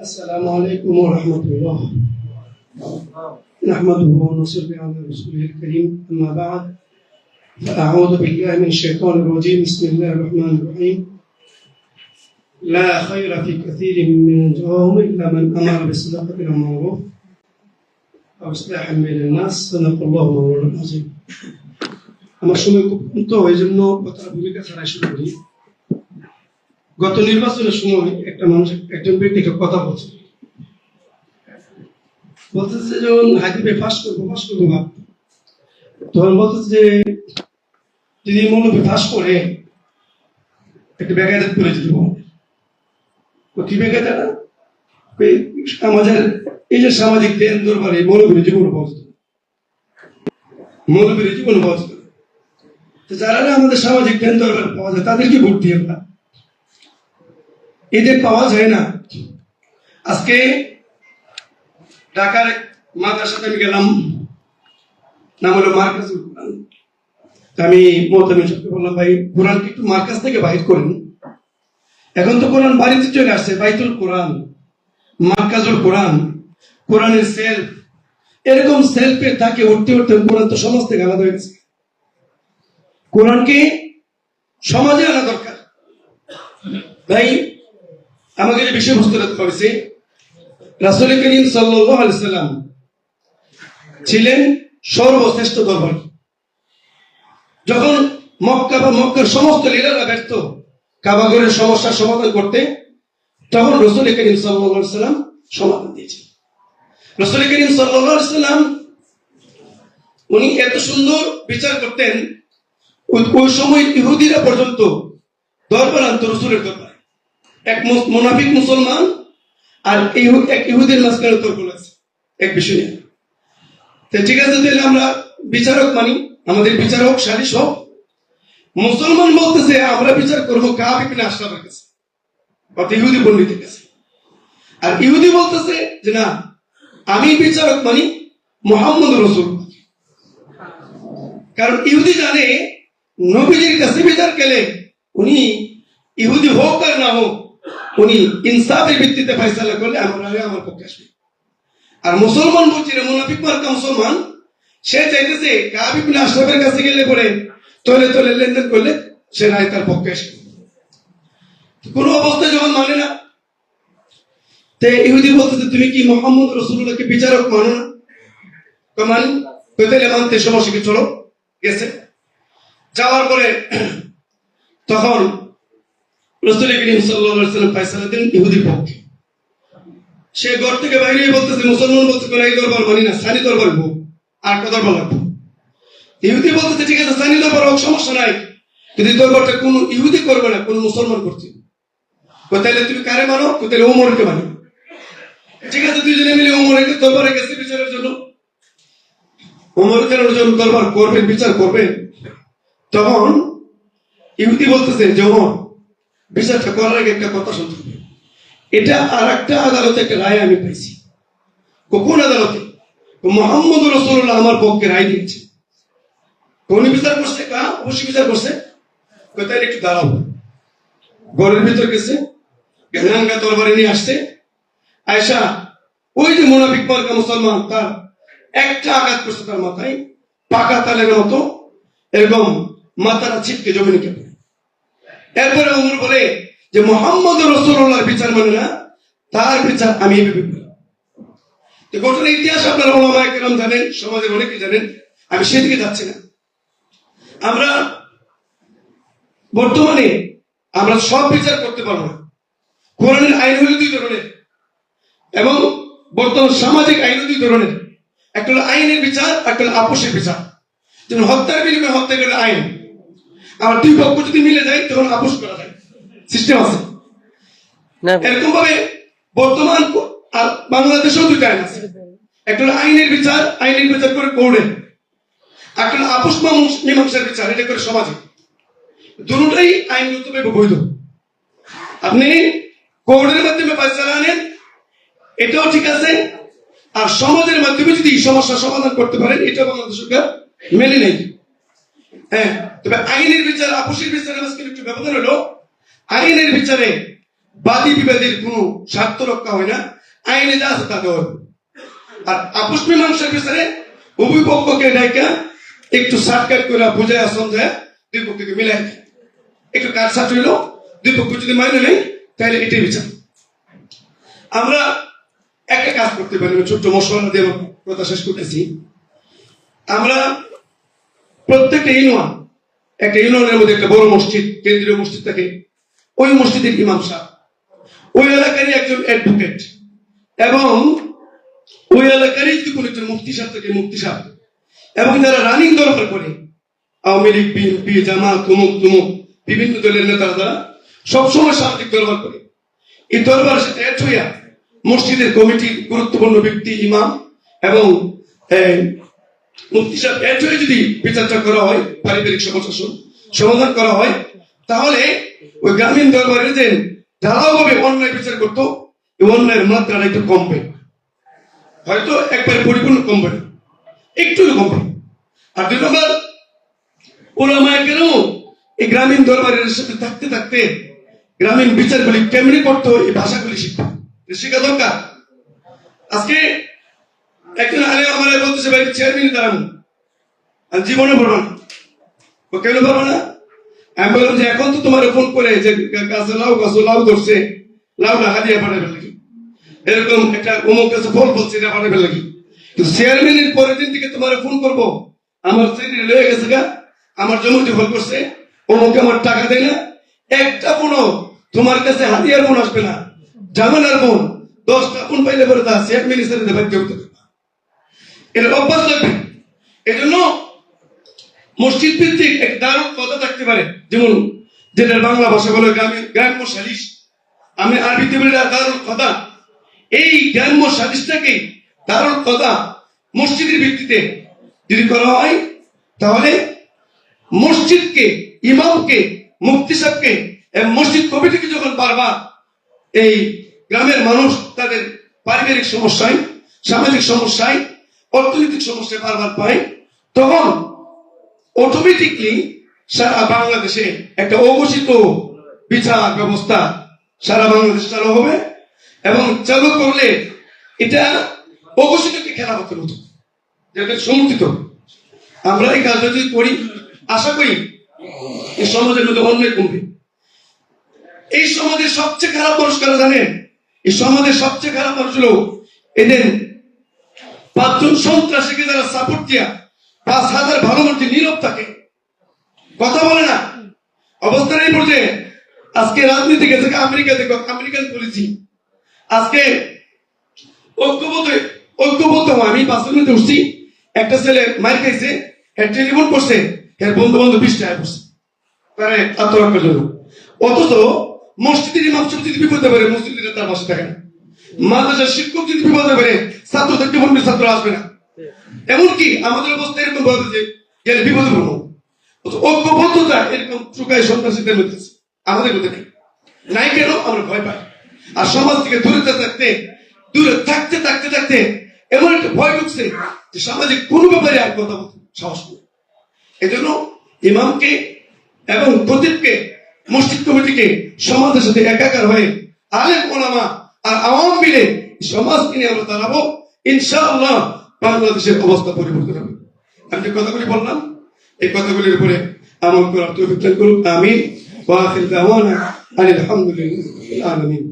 السلام عليكم ورحمة الله. نحمده ونصلي على رسوله الكريم، أما بعد فأعوذ بالله من الشيطان الرجيم. بسم الله الرحمن الرحيم. لا خير في كثير من نجواهم إلا من أمر بالصدقة والمعروف أو إصلاح بين الناس. صدق الله مولانا العظيم. আমার সময় খুব কম, এই জন্য কথাটা ভূমিকা ছাড়াই শুরু করি। গত নির্বাচনের সময় একজন ব্যক্তিকে কথা বলতেছে যখন হাইতিবে ফাঁস করবো ভাব, তখন বলতেছে যে যদি মৌলবী ফাঁস করে একটা বেকায়দাত করে দিতে হবে। কি বেকায়দা না, আমাদের এই যে সামাজিক দেন দরবারে মৌলবীর জীবন পাওয়া যেত, মৌলবীর জীবন পাওয়া যেত। যারা আমাদের সামাজিক দেন দরবারে পাওয়া যায় তাদেরকে ভোট দিয়ে আমরা এদের পাওয়া যায় না। আজকে ঢাকার মাদ্রাসাতে আমি গেলাম, নাম হলো মার্কাজুল কোরআন। আমি মোহতামিম সাহেবকে বললাম, ভাই কোরআনকে একটু মার্কাজ থেকে বাহির করেন। এখন তো কোরআন বাড়িতে চলে আসছে, বাইতুল কোরআন, মার্কাজুল কোরআন, কোরআনের সেলফ, এরকম সেলফের তাকে উঠতে উঠতে কোরআন তো সমাজ থেকে আলাদা হয়ে গেছে। কোরআনকে সমাজে আনা দরকার। তাই আমাকে যে বিষয়বস্তু রাখতে হয়েছে, রাসূল করিম সাল্লাল্লাহু আলাইহি সাল্লাম ছিলেন সর্বশ্রেষ্ঠ দরবারী। যখন মক্কা বা মক্কার সমস্ত লীলারা ব্যর্থ কাবাগরের সমস্যার সমাধান করতে, তখন রাসূল করিম সাল্লাল্লাহু আলাইহি সাল্লাম সমাধান দিয়েছেন। রাসূল করিম সাল্লাল্লাহু আলাইহি সাল্লাম উনি এত সুন্দর বিচার করতেন, ওই সময় ইহুদিরা পর্যন্ত দরবার আনত রাসূলের দরবারে। এক মুনাফিক মুসলমান আর এক ইহুদির মাঝখানে তর্ক লাগছে এক বিষয় নিয়ে। ঠিক আছে, তাহলে আমরা বিচারক মানি, আমাদের বিচারক সালিশ হোক। মুসলমান বলতেছে আমরা বিচার করবো কাব ইবনে আশরাফের কাছে, অর্থাৎ ইহুদি পণ্ডিতের কাছে। আর ইহুদি বলতেছে যে না, আমি বিচারক মানি মুহাম্মদ রাসূলুল্লাহ। কারণ ইহুদি জানে নবীজির কাছে বিচার গেলে উনি ইহুদি হোক আর না হোক, উনি ইনসাফের ভিত্তিতে ফয়সালা করলে আমার পক্ষে আসবে। আর মুসলমান বলছি রে, মুনাফিক মার্কা মুসলমান, সে চাইতেছে কাব ইবনে আশরাফের কাছে গেলে পরে তলে তলে লেনদেন করলে সে রায় তার পক্ষে আসবে। কোন অবস্থায় যখন মানে না, তে ইহুদি বলতেছে তুমি কি মুহাম্মদ রাসূলুল্লাহকে বিচারক মানো না? মানি। তাহলে মানতে সমস্যা কি, চলো। গেছে, যাওয়ার পরে তখন রাসূল করিম সাল্লাল্লাহু আলাইহি ওয়াসাল্লাম ফয়সালা দেন ইহুদির পক্ষে। সে ঘর থেকে বাইরে বলতেছে, মুসলমান বলতে কোন এই দরবার মানি না, সানি দরবার হোক, আর কত দরবার লাগবে। ইহুদি বলতেছে ঠিক আছে, সানি দরবার হোক, সমস্যা নাই, কিন্তু দরবারটা কোন ইহুদি করবে না, কোন মুসলমান করছে। তাহলে তুমি কারে মানো? তাহলে ওমরকে মানো। ঠিক আছে, দুইজনে মিলে ওমরের দরবারে গেছে বিচারের জন্য। ওমর কেন দরবার করবেন, বিচার করবেন। তখন ইহুদি বলতেছে যে ওমর, বিচারটা করার আগে একটা কথা শুনতে হবে। এটা আর একটা আদালতে একটা রায় আমি পাইছি। কোন আদালতে? মুহাম্মদ রাসূলুল্লাহ আমার পক্ষে রায় দিয়েছে। কোন বিচার করছে? অবশ্যই বিচার করছে। কোথায় একটু দাঁড়াও। ঘরের ভিতর গেছে, গেলাঙ্গা দরবারে নিয়ে আসছে। আয়েশা ওই যে মুনাফিক মার্কা মুসলমান, তার একটা আঘাত করছে তার মাথায়, পাকা তালের মতো, এরকম মাথাটা ছিটকে জমিনে পড়ে। এরপরে ওমর বলে যে মুহাম্মদ রাসূলুল্লাহর বিচার মানে না, তার বিচার আমি এভাবে করি। তো ঘটনার ইতিহাস আপনারা ওলামায়ে কেরাম জানেন, সমাজের অনেকে জানেন, আমি সেদিকে যাচ্ছি না। আমরা বর্তমানে আমরা সব বিচার করতে পারবো না। কোরআনের আইন হলো দুই ধরনের, এবং বর্তমান সামাজিক আইন দুই ধরনের। একটা হলো আইনের বিচার, একটা হলো আপোষের বিচার। যেমন হত্যার বিনিময়ে হত্যা করে আইন, আর দুই পক্ষ যদি মিলে যায় তখন আপোষ করা যায়, সিস্টেম আছে। এরকম ভাবে বর্তমান আর বাংলাদেশেও দুইটা আইন আছে। একটা হলো আইনের বিচার, আইনের বিচার করে কোর্টে, একটা হলো আপোষ মীমাংসার বিচার, এটা করে সমাজে। দুটোটাই আইনগতভাবে বৈধ। আপনি কোর্টের মাধ্যমে ফয়সালা আনেন, এটাও ঠিক আছে। আর সমাজের মাধ্যমে যদি সমস্যা সমাধান করতে পারেন, এটা বাংলাদেশ সরকার মেনে নেই। হ্যাঁ, তবে আইনের বিচার আপোষের বিচারের মাঝখানে একটু ব্যবধান হলো, আইনের বিচারে বাদী বিবাদের কোনো স্বার্থ রক্ষা হয় না, আইনে যা আছে তা দেওয়া হবে। আর আপোষ মীমাংসার বিচারে উভয় পক্ষকে ডাইকা একটু সাটকাট করে বুঝায় সমঝায় দুই পক্ষকে মিলাই দেয়, একটু কাটসাট হইলো, দুই পক্ষ যদি মাইনে নেই তাহলে এটাই বিচার। আমরা একটা কাজ করতে পারি, ছোট্ট মশলা দিয়ে আমার কথা শেষ করতেছি। আমরা প্রত্যেকটা ইউনিয়ন, একটা ইউনিয়নের মধ্যে একটা বড় মসজিদ, কেন্দ্রীয় মসজিদ থাকে, ওই মসজিদের ইমাম সাহেব, ওই এলাকারই একজন অ্যাডভোকেট, এবং ওই এলাকারই যদি কোন একজন মুফতি সাহেব থাকে, মুফতি সাহেব, এবং যারা রানিং দরবার করে, আওয়ামী লীগ, বিএনপি, জামাত, তুমুক তুমুক বিভিন্ন দলের নেতারা যারা সবসময় সামাজিক দরবার করে, এই দরবার সাথে অ্যাড হইয়া মসজিদের কমিটির গুরুত্বপূর্ণ ব্যক্তি, ইমাম এবং মুফতি সাহেব অ্যাড হয়ে যদি বিচারটা করা হয়, পারিবারিক সমস্যা সমাধান করা হয়, তাহলে ওই গ্রামীণ দরবারে যে ঢালাওভাবে অন্যায় বিচার করতো, এই অন্যায়ের মাত্রাটা একটু কমবে, হয়তো একবারে পরিপূর্ণ কমবে না, একটু কমবে। আর দুই নম্বর, ওলামায়ে কেরাম এই গ্রামীণ দরবারের সাথে থাকতে থাকতে গ্রামীণ বিচারগুলি কেমনি করতে হয় এই ভাষাগুলি শেখা দরকার। আজকে একজন আলে আমার বলতেছে, ভাই চেয়ারম্যান দাঁড়ানো, আর জীবনে বলবো না। ও কেন পারবো না? আমি বললাম যে এখন তো তোমার ফোন করে যে গাছে লাউ ধরছে, লাউ না হাদিয়া পাঠাবে লাগি, এরকম একটা অমুক গাছে ফল ফলছে, এটা পাঠাবে লাগি। কিন্তু চেয়ারম্যানের পরের দিন থেকে তোমার ফোন করবো, আমার চাকরি লয়ে গেছে গা, আমার জমিতে ফল করছে, অমুকে আমার টাকা দেয় না, একটা ফোনও তোমার কাছে হাদিয়ার ফোন আসবে না, জামানার ফোন 10টা ফোন পাইলে পরে তা চেয়ারম্যানের সাথে বাধ্য হতে হবে, এটা অভ্যাস লাগবে। এই জন্য মসজিদ ভিত্তিক এক দারুণ কথা থাকতে পারে, যেমন যেটা বাংলা ভাষা বলে গ্রাম্য সালিশ, আমি আরবিতে বলি দারুল কথা। এই গ্রাম্য সালিশটাকে দারুল কথা মসজিদের ভিত্তিতে যদি করা হয়, তাহলে মসজিদকে, ইমামকে, মুফতি সাহেবকে এবং মসজিদ কমিটিকে যখন বারবার এই গ্রামের মানুষ তাদের পারিবারিক সমস্যায়, সামাজিক সমস্যায়, অর্থনৈতিক সমস্যায় বারবার পায়, তখন অটোমেটিকলি সারা বাংলাদেশে একটা অঘোষিত বিচার ব্যবস্থা সারা বাংলাদেশ চালু হবে, এবং চালু করলে এটা অঘোষিতকে খেলাফতের মতো, যেটা সমর্থিত। আমরা এই কাজটা যদি করি, আশা করি এই সমাজের মধ্যে অন্যায় কমবে। এই সমাজের সবচেয়ে খারাপ মানুষ কারা জানেন? এই সমাজের সবচেয়ে খারাপ মানুষ হলো এদের 5 জন সন্ত্রাসীকে যারা সাপোর্ট দিয়া 5,000 ভালো মানুষ নীরব থাকে, কথা বলে না, অবস্থান এই পর্যায়ে। আজকে রাজনীতি গেছে আমেরিকা, দেখো আমেরিকান পলিসি, আজকে ঐক্যবদ্ধ আমি বাসের মধ্যে উঠছি, একটা ছেলে মার খাইছে, টেলিফোন করছে, এর বন্ধু 20 টাকা করছে তারে আত্মরক্ষার জন্য। অথচ মসজিদের ইমাম সাহেব যদি বিপদে পারে, মসজিদের তার পাশে থাকে না। মাদ্রাসার শিক্ষক যদি বিপদে পারে, ছাত্রদেরকে বলবে, ছাত্র আসবে না। এমনকি আমাদের অবস্থা এরকম বলতে যে গেলে বিপদে পড়বো। ঐক্যবদ্ধতা এরকম চুকায় সন্ত্রাসীদের মধ্যে আছে, আমাদের মধ্যে নেই। নাই কেন? আমরা ভয় পাই। আর সমাজ থেকে দূরে থাকতে থাকতে এমন একটা ভয় ঢুকছে যে সামাজিক কোনো ব্যাপারে আর কথা বলতে সাহস নেই। এই জন্য ইমামকে এবং খতিবকে, মসজিদ কমিটিকে সমাজের সাথে একাকার হয়ে আলেম ওলামা আর আওয়াম মিলে সমাজকে নিয়ে আমরা দাঁড়াবো, ইনশাআল্লাহ বাংলাদেশের অবস্থা পরিবর্তন হবে। আমি যে কথাগুলি বললাম, এই কথাগুলির উপরে আমল করার তৌফিক দান করুন। আমিন। ওয়া আখির দাওয়ানা আলহামদুলিল্লাহি রাব্বিল আলামিন।